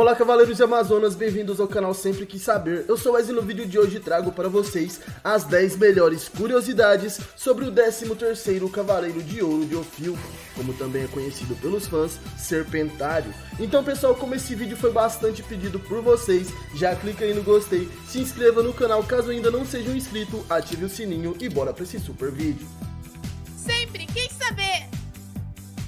Olá cavaleiros e amazonas, bem-vindos ao canal Sempre Quis Saber. Eu sou Wesley e no vídeo de hoje trago para vocês as 10 melhores curiosidades sobre o 13º Cavaleiro de Ouro de Ophiuco, como também é conhecido pelos fãs, Serpentário. Então pessoal, como esse vídeo foi bastante pedido por vocês, já clica aí no gostei, se inscreva no canal caso ainda não seja um inscrito, ative o sininho e bora para esse super vídeo. Sempre quis saber!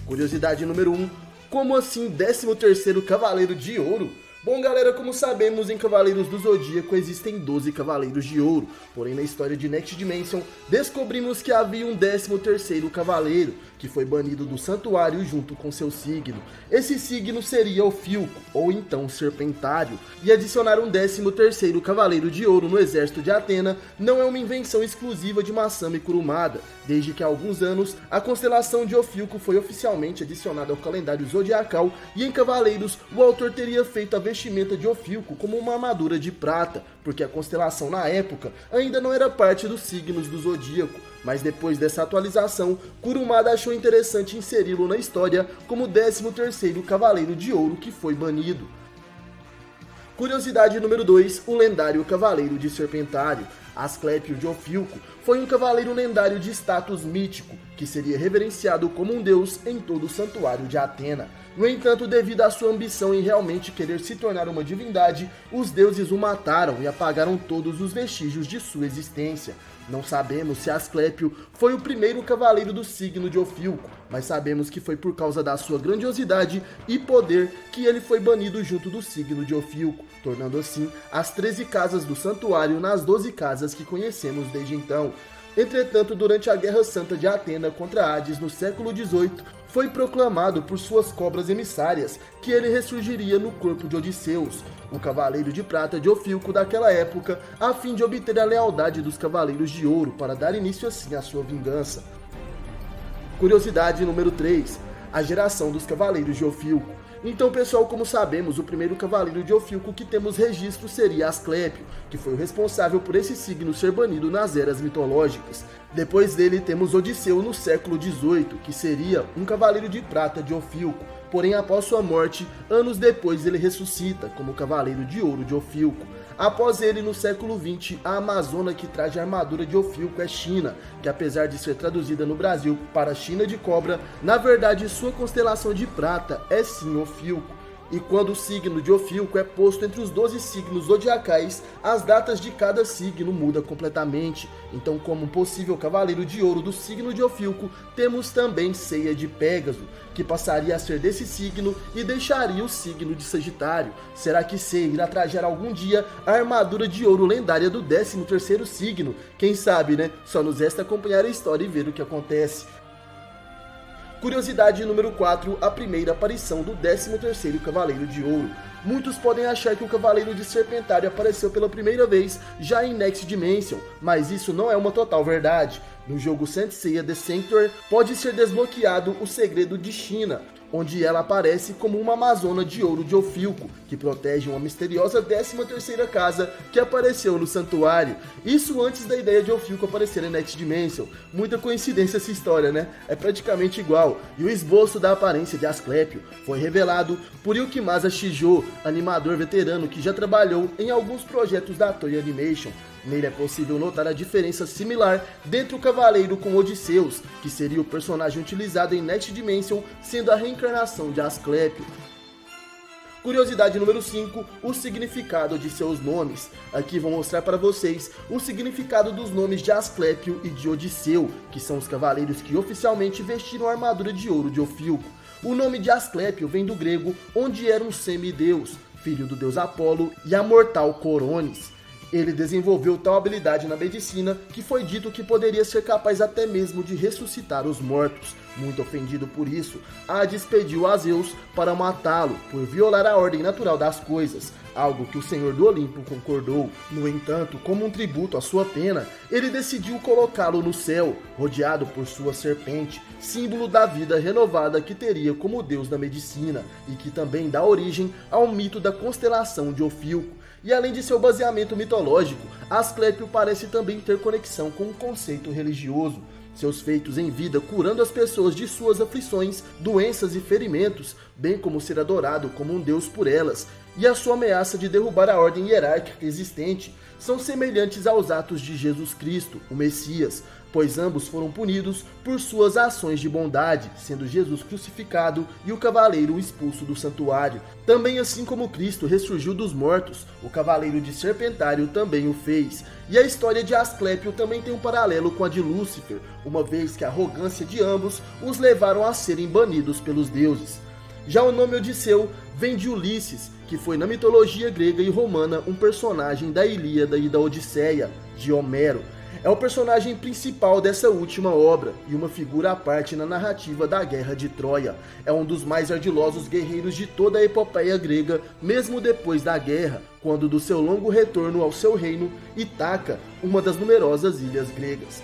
Curiosidade número 1. Como assim 13º Cavaleiro de Ouro? Bom galera, como sabemos, em Cavaleiros do Zodíaco existem 12 Cavaleiros de Ouro, porém na história de Next Dimension descobrimos que havia um 13º Cavaleiro, que foi banido do santuário junto com seu signo. Esse signo seria Ophiuco, ou então Serpentário, e adicionar um 13º Cavaleiro de Ouro no exército de Athena não é uma invenção exclusiva de Masami Kurumada, desde que há alguns anos a constelação de Ophiuco foi oficialmente adicionada ao calendário zodiacal e em Cavaleiros o autor teria feito a vestimenta de Ophiuco como uma armadura de prata, porque a constelação na época ainda não era parte dos signos do zodíaco, mas depois dessa atualização, Kurumada achou interessante inseri-lo na história como o 13º Cavaleiro de Ouro que foi banido. Curiosidade número 2, o lendário Cavaleiro de Serpentário. Asclépio de Ophiuco foi um cavaleiro lendário de status mítico, que seria reverenciado como um deus em todo o santuário de Atena. No entanto, devido à sua ambição em realmente querer se tornar uma divindade, os deuses o mataram e apagaram todos os vestígios de sua existência. Não sabemos se Asclépio foi o primeiro cavaleiro do signo de Ophiuco, mas sabemos que foi por causa da sua grandiosidade e poder que ele foi banido junto do signo de Ophiuco, tornando assim as 13 casas do santuário nas 12 casas que conhecemos desde então. Entretanto, durante a Guerra Santa de Atena contra Hades no século XVIII, foi proclamado por suas cobras emissárias que ele ressurgiria no corpo de Odisseus, o cavaleiro de prata de Ophiuco daquela época, a fim de obter a lealdade dos cavaleiros de ouro para dar início assim à sua vingança. Curiosidade número 3, a geração dos cavaleiros de Ophiuco. Então pessoal, como sabemos, o primeiro cavaleiro de Ophiuco que temos registro seria Asclépio, que foi o responsável por esse signo ser banido nas eras mitológicas. Depois dele temos Odisseu no século XVIII, que seria um cavaleiro de prata de Ophiuco, porém após sua morte, anos depois ele ressuscita como cavaleiro de ouro de Ophiuco. Após ele, no século XX, a amazona que traz a armadura de Ophiuco é China, que apesar de ser traduzida no Brasil para China de Cobra, na verdade sua constelação de prata é sim Ophiuco. E quando o signo de Ophiuco é posto entre os 12 signos zodiacais, as datas de cada signo mudam completamente. Então, como um possível cavaleiro de ouro do signo de Ophiuco, temos também Ceia de Pégaso, que passaria a ser desse signo e deixaria o signo de Sagitário. Será que Ceia irá trazer algum dia a armadura de ouro lendária do 13º signo? Quem sabe, né? Só nos resta acompanhar a história e ver o que acontece. Curiosidade número 4, a primeira aparição do 13º Cavaleiro de Ouro. Muitos podem achar que o Cavaleiro de Serpentário apareceu pela primeira vez já em Next Dimension, mas isso não é uma total verdade. No jogo Saint Seiya The Sanctuary, pode ser desbloqueado o segredo de China, onde ela aparece como uma amazona de ouro de Ophiuco, que protege uma misteriosa 13ª casa que apareceu no santuário. Isso antes da ideia de Ophiuco aparecer em Next Dimension. Muita coincidência essa história, né? É praticamente igual. E o esboço da aparência de Asclépio foi revelado por Yukimasa Shijo, animador veterano que já trabalhou em alguns projetos da Toei Animation. Nele é possível notar a diferença similar dentre o cavaleiro com Odisseus, que seria o personagem utilizado em Next Dimension, sendo a reencarnação de Asclépio. Curiosidade número 5, o significado de seus nomes. Aqui vou mostrar para vocês o significado dos nomes de Asclépio e de Odisseu, que são os cavaleiros que oficialmente vestiram a armadura de ouro de Ophiuco. O nome de Asclépio vem do grego, onde era um semideus, filho do deus Apolo e a mortal Coronis. Ele desenvolveu tal habilidade na medicina que foi dito que poderia ser capaz até mesmo de ressuscitar os mortos. Muito ofendido por isso, Hades pediu a Zeus para matá-lo por violar a ordem natural das coisas, algo que o Senhor do Olimpo concordou. No entanto, como um tributo à sua pena, ele decidiu colocá-lo no céu, rodeado por sua serpente, símbolo da vida renovada que teria como deus da medicina, e que também dá origem ao mito da constelação de Ophiuco. E além de seu baseamento mitológico, Asclépio parece também ter conexão com um conceito religioso. Seus feitos em vida curando as pessoas de suas aflições, doenças e ferimentos, bem como ser adorado como um deus por elas. e a sua ameaça de derrubar a ordem hierárquica existente são semelhantes aos atos de Jesus Cristo, o Messias, pois ambos foram punidos por suas ações de bondade, sendo Jesus crucificado e o cavaleiro expulso do santuário. Também assim como Cristo ressurgiu dos mortos, o cavaleiro de Serpentário também o fez. E a história de Asclépio também tem um paralelo com a de Lúcifer, uma vez que a arrogância de ambos os levaram a serem banidos pelos deuses. Já o nome Odisseu vem de Ulisses, que foi na mitologia grega e romana um personagem da Ilíada e da Odisseia, de Homero. É o personagem principal dessa última obra e uma figura à parte na narrativa da Guerra de Troia. É um dos mais ardilosos guerreiros de toda a epopeia grega, mesmo depois da guerra, quando do seu longo retorno ao seu reino, Ítaca, uma das numerosas ilhas gregas.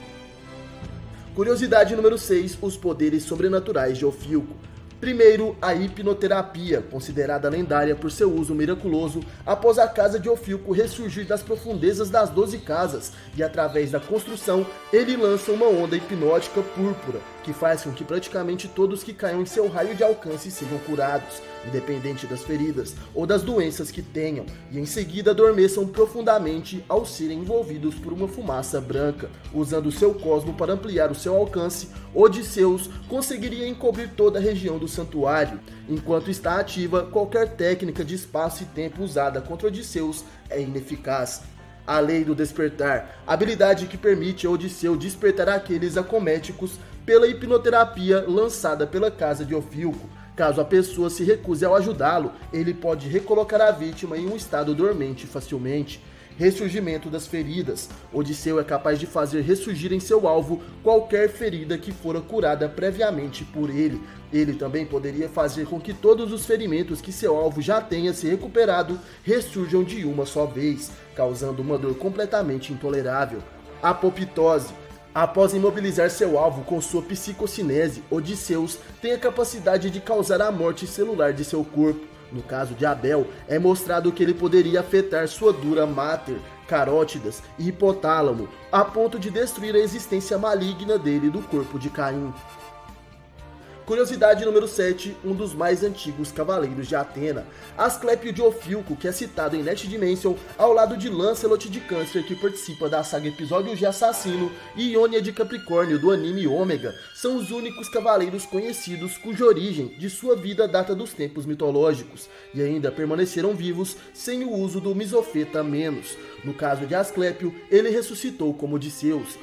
Curiosidade número 6, os poderes sobrenaturais de Ofilco. Primeiro, a hipnoterapia, considerada lendária por seu uso miraculoso após a casa de Ofilco ressurgir das profundezas das 12 casas, e através da construção, ele lança uma onda hipnótica púrpura, que faz com que praticamente todos que caiam em seu raio de alcance sejam curados, independente das feridas ou das doenças que tenham, e em seguida adormeçam profundamente ao serem envolvidos por uma fumaça branca. Usando seu cosmo para ampliar o seu alcance, Odisseus conseguiria encobrir toda a região do santuário. Enquanto está ativa, qualquer técnica de espaço e tempo usada contra Odisseus é ineficaz. A lei do despertar, habilidade que permite a Odisseu despertar aqueles acométicos pela hipnoterapia lançada pela casa de Ofilco. Caso a pessoa se recuse ao ajudá-lo, ele pode recolocar a vítima em um estado dormente facilmente. Ressurgimento das feridas. Odisseu é capaz de fazer ressurgir em seu alvo qualquer ferida que fora curada previamente por ele. Ele também poderia fazer com que todos os ferimentos que seu alvo já tenha se recuperado ressurjam de uma só vez, causando uma dor completamente intolerável. Apoptose. Após imobilizar seu alvo com sua psicocinese, Odisseus tem a capacidade de causar a morte celular de seu corpo. No caso de Abel, é mostrado que ele poderia afetar sua dura máter, carótidas e hipotálamo, a ponto de destruir a existência maligna dele do corpo de Caim. Curiosidade número 7, um dos mais antigos cavaleiros de Atena, Asclépio de Ofilco, que é citado em Next Dimension ao lado de Lancelot de Câncer, que participa da saga Episódios de Assassino, e Ionia de Capricórnio do anime Ômega, são os únicos cavaleiros conhecidos cuja origem de sua vida data dos tempos mitológicos, e ainda permaneceram vivos sem o uso do Misofeta Menos. No caso de Asclépio, ele ressuscitou como Odisseus.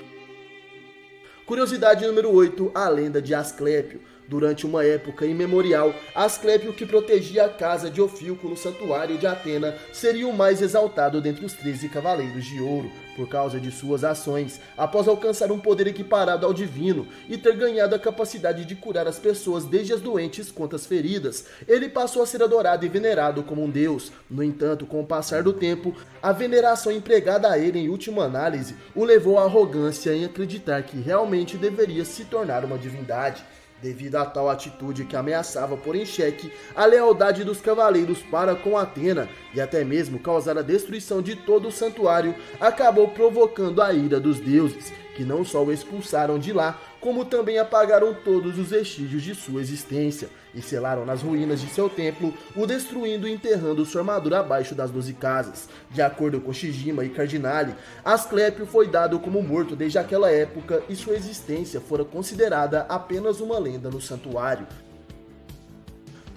Curiosidade número 8, a lenda de Asclépio. Durante uma época imemorial, Asclépio, que protegia a casa de Ofilco no santuário de Atena, seria o mais exaltado dentre os 13 cavaleiros de ouro, por causa de suas ações, após alcançar um poder equiparado ao divino e ter ganhado a capacidade de curar as pessoas desde as doentes quanto as feridas. Ele passou a ser adorado e venerado como um deus. No entanto, com o passar do tempo, a veneração empregada a ele em última análise o levou à arrogância em acreditar que realmente deveria se tornar uma divindade. Devido a tal atitude que ameaçava pôr em xeque a lealdade dos cavaleiros para com Atena e até mesmo causar a destruição de todo o santuário, acabou provocando a ira dos deuses, que não só o expulsaram de lá, como também apagaram todos os vestígios de sua existência e selaram nas ruínas de seu templo, o destruindo e enterrando sua armadura abaixo das 12 casas. De acordo com Shijima e Cardinale, Asclépio foi dado como morto desde aquela época e sua existência fora considerada apenas uma lenda no santuário.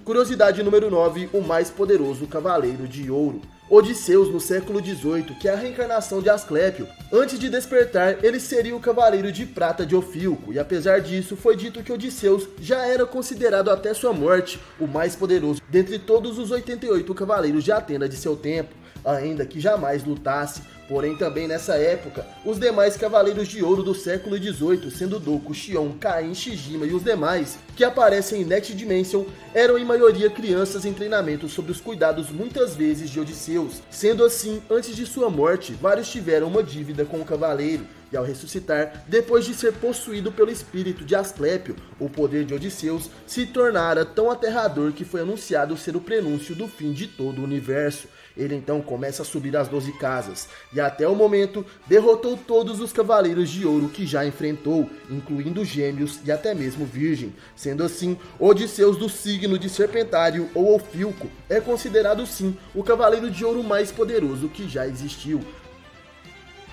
Curiosidade número 9, o mais poderoso cavaleiro de ouro. Odisseus no século XVIII, que é a reencarnação de Asclépio. Antes de despertar, ele seria o cavaleiro de prata de Ofilco, e apesar disso, foi dito que Odisseus já era considerado até sua morte o mais poderoso dentre todos os 88 cavaleiros de Atena de seu tempo, ainda que jamais lutasse. Porém, também nessa época, os demais cavaleiros de ouro do século XVIII, sendo Doku, Xion, Caim, Shijima e os demais, que aparecem em Next Dimension, eram em maioria crianças em treinamento sob os cuidados muitas vezes de Odisseus. Sendo assim, antes de sua morte, vários tiveram uma dívida com o cavaleiro, e e ao ressuscitar, depois de ser possuído pelo espírito de Asclépio, o poder de Odisseus se tornara tão aterrador que foi anunciado ser o prenúncio do fim de todo o universo. Ele então começa a subir as 12 casas, e até o momento derrotou todos os cavaleiros de ouro que já enfrentou, incluindo Gêmeos e até mesmo Virgem. Sendo assim, Odisseus do signo de Serpentário ou Ofilco é considerado sim o cavaleiro de ouro mais poderoso que já existiu.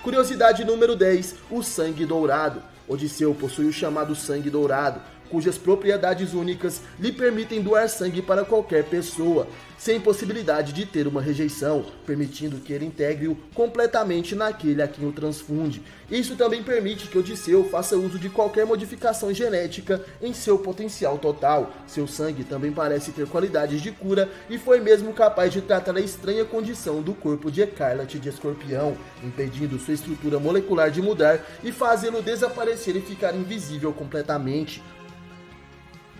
Curiosidade número 10, o Sangue Dourado. Odisseu possui o chamado Sangue Dourado, cujas propriedades únicas lhe permitem doar sangue para qualquer pessoa, sem possibilidade de ter uma rejeição, permitindo que ele integre-o completamente naquele a quem o transfunde. Isso também permite que Odisseu faça uso de qualquer modificação genética em seu potencial total. Seu sangue também parece ter qualidades de cura e foi mesmo capaz de tratar a estranha condição do corpo de Escarlate de Escorpião, impedindo sua estrutura molecular de mudar e fazê-lo desaparecer e ficar invisível completamente.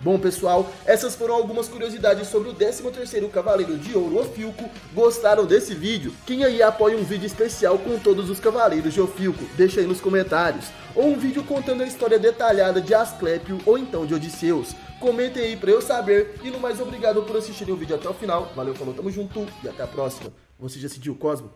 Bom pessoal, essas foram algumas curiosidades sobre o 13º Cavaleiro de Ouro Ofilco. Gostaram desse vídeo? Quem aí apoia um vídeo especial com todos os Cavaleiros de Ofilco? Deixa aí nos comentários. Ou um vídeo contando a história detalhada de Asclépio ou então de Odisseus. Comentem aí pra eu saber. E no mais, obrigado por assistirem o vídeo até o final. Valeu, falou, tamo junto e até a próxima. Você já sentiu o Cosmo?